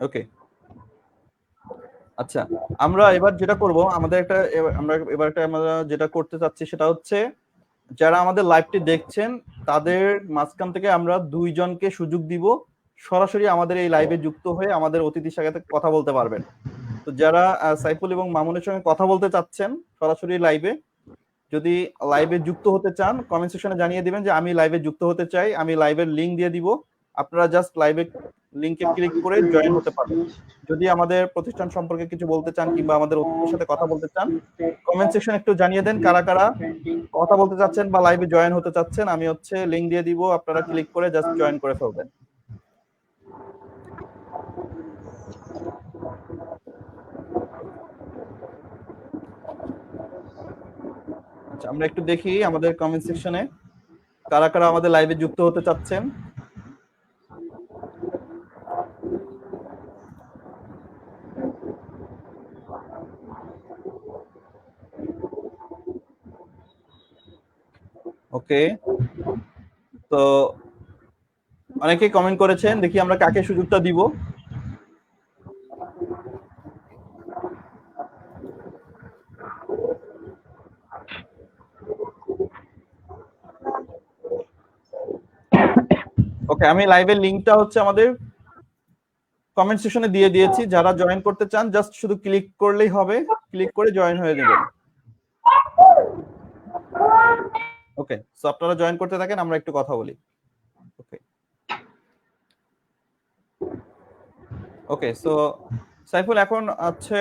ওকে, আচ্ছা, আমরা এবার যেটা করব, আমাদের একটা আমরা যেটা করতে চাচ্ছি সেটা হচ্ছে, যারা আমাদের লাইভটি দেখছেন তাদের মাঝখান থেকে আমরা দুইজনকে সুযোগ দিব সরাসরি আমাদের এই লাইভে যুক্ত হয়ে আমাদের অতিথির সাথে কথা বলতে পারবেন। তো যারা সাইফুল এবং মামুনের সঙ্গে কথা বলতে চাচ্ছেন সরাসরি লাইভে, যদি লাইভে যুক্ত হতে চান কমেন্ট সেকশনে জানিয়ে দিবেন যে আমি লাইভে যুক্ত হতে চাই, আমি লাইভের লিংক দিয়ে দিব, আপনারা জাস্ট লাইভে লিংকে ক্লিক করে জয়েন হতে পারবেন। যদি আমাদের প্রতিষ্ঠান সম্পর্কে কিছু বলতে চান কিংবা আমাদের অতিথির সাথে কথা বলতে চান, কমেন্ট সেকশনে একটু জানিয়ে দেন কারা কারা কথা বলতে চাচ্ছেন বা লাইভে জয়েন হতে চাচ্ছেন। আমি হচ্ছে লিংক দিয়ে দিব, আপনারা ক্লিক করে জাস্ট জয়েন করে ফেলবেন। আচ্ছা, আমরা একটু দেখি আমাদের কমেন্ট সেকশনে কারা কারা আমাদের লাইভে যুক্ত হতে চাচ্ছেন। ওকে, তো অনেকেই কমেন্ট করেছেন, দেখি আমরা কাকে সুযোগটা দিব। ওকে, আমি লাইভের লিংকটা হচ্ছে আমাদের কমেন্ট সেকশনে দিয়ে দিয়েছি, যারা জয়েন করতে চান জাস্ট শুধু ক্লিক করলেই হবে, ক্লিক করে জয়েন হয়ে যাবেন। ওকে, সো আপনারা জয়েন করতে থাকেন, আমরা একটু কথা বলি। ওকে ওকে, সো সাইফুল, এখন আছে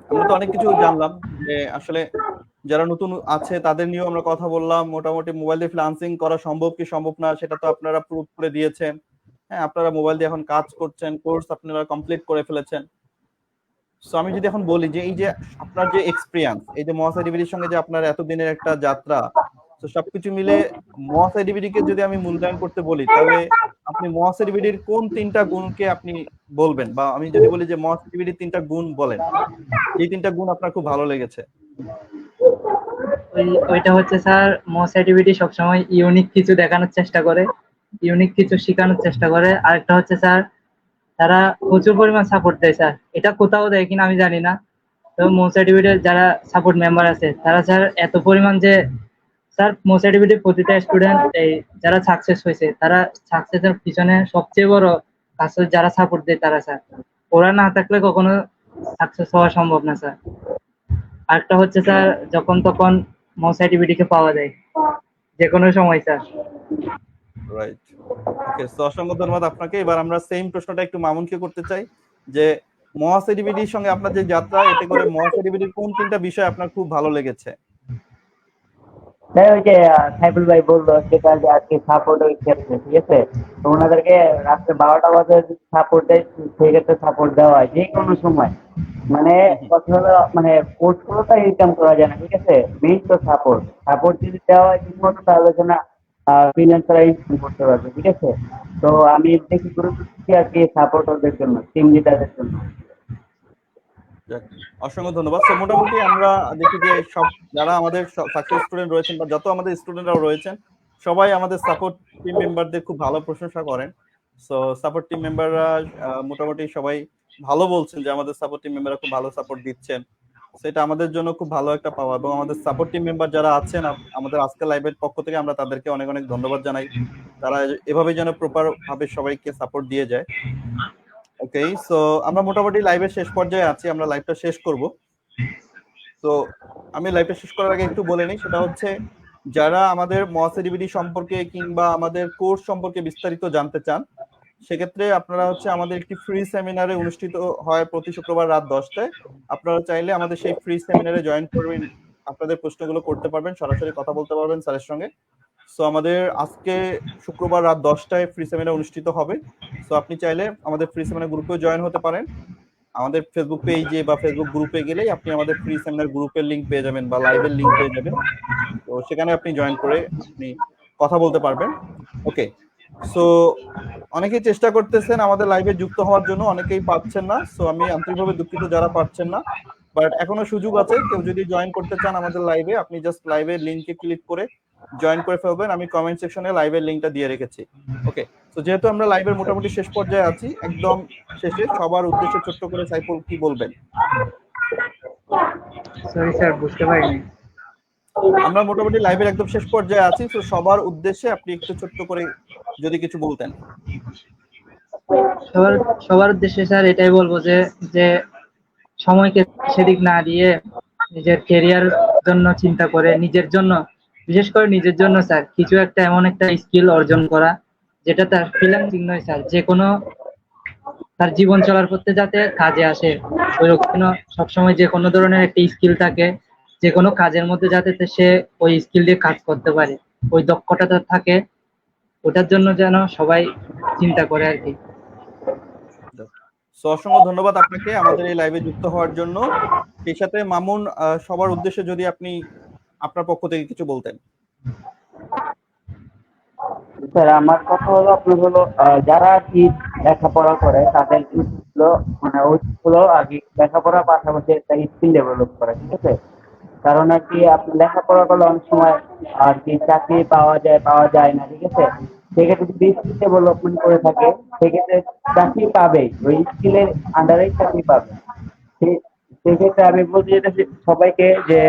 আমরা তো অনেক কিছু জানলাম যে আসলে যারা নতুন আছে তাদের নিয়েও আমরা কথা বললাম, মোটামুটি মোবাইল দিয়ে ফ্রিল্যান্সিং করা সম্ভব কি সম্ভব না সেটা তো আপনারা প্রুভ করে দিয়েছেন। হ্যাঁ, আপনারা মোবাইল দিয়ে এখন কাজ করছেন, কোর্স আপনারা কমপ্লিট করে ফেলেছেন। সো আমি যদি এখন বলি যে এই যে আপনার যে এক্সপিরিয়েন্স, এই যে মহাসাই ডিবিডির সঙ্গে যে আপনার এতদিনের একটা যাত্রা, তো সবকিছু মিলে মহাসাই ডিবিডিকে যদি আমি মূল্যায়ন করতে বলি, তাহলে আপনি মহাসাই ডিবিডির কোন তিনটা গুণকে আপনি বলবেন, বা আমি যদি বলি যে মহাসাই ডিবিডির তিনটা গুণ বলেন, এই তিনটা গুণ আপনার খুব ভালো লেগেছে? ওইটা হচ্ছে স্যার, মোস অ্যাক্টিভিটি সবসময় ইউনিক কিছু দেখানোর চেষ্টা করে, ইউনিক কিছু শেখানোর চেষ্টা করে। আরেকটা হচ্ছে স্যার, তারা প্রচুর পরিমাণ সাপোর্ট দেয় স্যার। এটা কোথাও দেয় কিনা আমি জানি না, তো মোস অ্যাক্টিভিটির যারা সাপোর্ট মেম্বার আছে তারা স্যার এত পরিমাণ যে স্যার মোস অ্যাক্টিভিটির প্রতিটা স্টুডেন্ট এই যারা সাকসেস হয়েছে, তারা সাকসেসের পিছনে সবচেয়ে বড় কাজ যারা সাপোর্ট দেয় তারা স্যার। ওরা না থাকলে কখনো সাকসেস হওয়া সম্ভব না স্যার। আরেকটা হচ্ছে স্যার, যখন তখন মোস অ্যাক্টিভিটিকে পাওয়া যায় যে কোনো সময় স্যার। রাইট, ওকে, তো অসংখ্য ধন্যবাদ আপনাকে। এবার আমরা সেম প্রশ্নটা একটু মামুনকে করতে চাই যে মহাসাই ডিবিডির সঙ্গে আপনার যে যাত্রা, এতে করে মহাসাই ডিবিডির কোন তিনটা বিষয় আপনার খুব ভালো লেগেছে? ওই যে সাইফুল ভাই বললো সেটা যে আজকে সাপোর্ট ওই ক্ষেত্রে, ঠিক আছে, তো ওনাদেরকে রাত্রে 12টা বাজে সাপোর্ট দেয়, সেক্ষেত্রে সাপোর্ট দেওয়া হয় যে কোনো সময়। মানে কথা হলো, মানে কোর্স করে তো ইনকাম করা যায় না, ঠিক আছে, মেইন তো সাপোর্ট। সাপোর্ট যদি দেওয়া হয় ঠিক মতো, তাহলে সেটা ফ্রিল্যান্সাররা ইনকাম করতে পারবে, ঠিক আছে। তো আমি বেশি গুরুত্ব দিচ্ছি আর কি সাপোর্ট ওদের জন্য, টিম লিডারের জন্য। যাক, অসংখ্য ধন্যবাদ। তো মোটামুটি আমরা দেখি যে সব যারা আমাদের সাকসেস স্টুডেন্ট রয়েছেন বা যত আমাদের স্টুডেন্টরাও রয়েছেন, সবাই আমাদের সাপোর্ট টিম মেম্বারদের খুব ভালো প্রশংসা করেন। সো সাপোর্ট টিম মেম্বাররা মোটামুটি সবাই ভালো বলছেন যে আমাদের সাপোর্ট টিম মেম্বাররা খুব ভালো সাপোর্ট দিচ্ছেন। সেটা আমাদের জন্য খুব ভালো একটা পাওয়া, এবং আমাদের সাপোর্ট টিম মেম্বার যারা আছেন আমাদের আজকের লাইভের পক্ষ থেকে আমরা তাদেরকে অনেক অনেক ধন্যবাদ জানাই। তারা এভাবে যেন প্রপার ভাবে সবাইকে সাপোর্ট দিয়ে যায়। ওকে, সো আমরা মোটামুটি লাইভের শেষ পর্যায়ে আছি, আমরা লাইভটা শেষ করব। তো আমি লাইভটা শেষ করার আগে একটু বলে নিই, সেটা হচ্ছে যারা আমাদের মহাসিডিবিডি সম্পর্কে কিংবা আমাদের কোর্স সম্পর্কে বিস্তারিত জানতে চান, সেক্ষেত্রে আপনারা হচ্ছে আমাদের একটি ফ্রি সেমিনারে অনুষ্ঠিত হয় প্রতি শুক্রবার রাত 10টায়। আপনারা চাইলে আমাদের সেই ফ্রি সেমিনারে জয়েন করবেন, আপনাদের প্রশ্নগুলো করতে পারবেন, সরাসরি কথা বলতে পারবেন স্যারের সঙ্গে। সো আমাদের আজকে শুক্রবার রাত 10টায় ফ্রি সেমিনার অনুষ্ঠিত হবে। সো আপনি চাইলে আমাদের ফ্রি সেমিনার গ্রুপেও জয়েন হতে পারেন। আমাদের ফেসবুক পেজে বা ফেসবুক গ্রুপে গেলেই আপনি আমাদের ফ্রি সেমিনার গ্রুপের লিংক পেয়ে যাবেন বা লাইভের লিংক পেয়ে যাবেন। তো সেখানে আপনি জয়েন করে আপনি কথা বলতে পারবেন। ওকে, সো অনেকেই চেষ্টা করতেছেন আমাদের লাইভে যুক্ত হওয়ার জন্য, অনেকেই পাচ্ছেন না। সো আমি আন্তরিকভাবে দুঃখিত যারা পাচ্ছেন না, বাট এখনো সুযোগ আছে। কেউ যদি জয়েন করতে চান আমাদের লাইভে, আপনি জাস্ট লাইভের লিংকে ক্লিক করে জয়েন করে ফেলবেন। আমি কমেন্ট সেকশনে লাইভের লিংকটা দিয়ে রেখেছি। ওকে, তো যেহেতু আমরা লাইভের মোটামুটি শেষ পর্যায়ে আছি, একদম শেষে সবার উদ্দেশ্যে ছোট্ট করে সাইফুল কি বলবেন? সরি স্যার, বুঝতে পারিনি। আমরা মোটামুটি লাইভের একদম শেষ পর্যায়ে আছি, তো সবার উদ্দেশ্যে আপনি একটু ছোট্ট করে যদি কিছু বলতেন। সবার সবার উদ্দেশ্যে স্যার এটাই বলবো যে যে সময়কে সেদিক না দিয়ে নিজের কেরিয়ার জন্য চিন্তা করে, নিজের জন্য, বিশেষ করে নিজের জন্য স্যার কিছু একটা এমন একটা স্কিল অর্জন করা যেটা তার ফ্রিল্যান্সিং নয় স্যার, যে কোনো তার জীবন চলার পথে যাতে কাজে আসে, ওইরকম সবসময় যে কোনো ধরনের একটা স্কিল থাকে, যে কোনো কাজের মধ্যে যাতে সে ওই স্কিল দিয়ে কাজ করতে পারে, ওই দক্ষতাটা থাকে, ওটার জন্য যেন সবাই চিন্তা করে আর কি। সো অসংখ্য ধন্যবাদ আপনাকে আমাদের এই লাইভে যুক্ত হওয়ার জন্য। সেই সাথে মামুন, সবার উদ্দেশ্যে যদি আপনি আপনার পক্ষ থেকে কিছু বলতেন। স্যার আমার কথা হলো আপনার হলো যারা আর কি লেখাপড়া করে তাদের হলো মানে ওইগুলো আগে লেখাপড়ার পাশাপাশি একটা স্কিল ডেভেলপ করে, ঠিক আছে? কারণ আর কি আপনি লেখাপড়া করলে অনেক সময় আর কি চাকরি পাওয়া যায় না, ঠিক আছে? সেক্ষেত্রে যদি স্কিল ডেভেলপমেন্ট করে থাকে সেক্ষেত্রে চাকরি পাবে, ওই স্কিলের আন্ডারেই চাকরি পাবে। সেক্ষেত্রে আমি বলতে চাইতেছি সবাইকে যে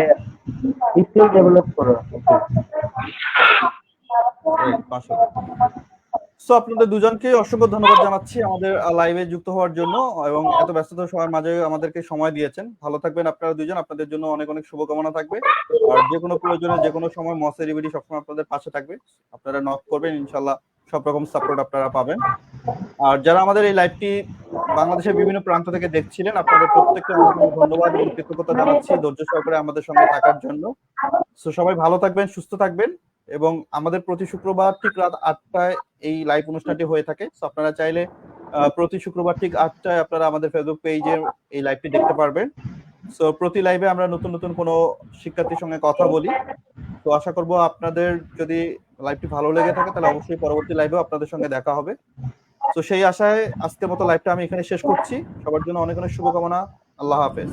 স্কিল ডেভেলপ করো। সো আপনাদের দুজনকে অসংখ্য ধন্যবাদ জানাচ্ছি আমাদের লাইভে যুক্ত হওয়ার জন্য, এবং এত ব্যস্ততা সবার মাঝে আমাদেরকে সময় দিয়েছেন। ভালো থাকবেন আপনারা দুজন, আপনাদের জন্য অনেক অনেক শুভকামনা থাকবে। আর যে কোনো প্রয়োজনে যে কোনো সময় মহাসিডিবিডি সবসময় আপনাদের পাশে থাকবে। আপনারা নক করবেন, ইনশাল্লাহ সব রকম সাপোর্ট আপনারা পাবেন। আর যারা আমাদের এই লাইভটি বাংলাদেশের বিভিন্ন প্রান্ত থেকে দেখছিলেন, আপনাদের প্রত্যেককে অনেক অনেক ধন্যবাদ এবং কৃতজ্ঞতা জানাচ্ছি ধৈর্য সহকারে আমাদের সঙ্গে থাকার জন্য। সো সবাই ভালো থাকবেন, সুস্থ থাকবেন, এবং আমাদের প্রতি শুক্রবার ঠিক রাত 8টায় এই লাইভ অনুষ্ঠানটি হয়ে থাকে। সো আপনারা চাইলে প্রতি শুক্রবার ঠিক 8টায় আপনারা আমাদের ফেসবুক পেজে এই লাইভটি দেখতে পারবেন। সো প্রতি লাইভে আমরা নতুন নতুন কোনো শিক্ষার্থীর সঙ্গে কথা বলি। তো আশা করব আপনাদের যদি লাইভটি ভালো লেগে থাকে তাহলে অবশ্যই পরবর্তী লাইভেও আপনাদের সঙ্গে দেখা হবে। তো সেই আশায় আজকের মতো লাইভটা আমি এখানে শেষ করছি। সবার জন্য অনেক অনেক শুভকামনা। আল্লাহ হাফেজ।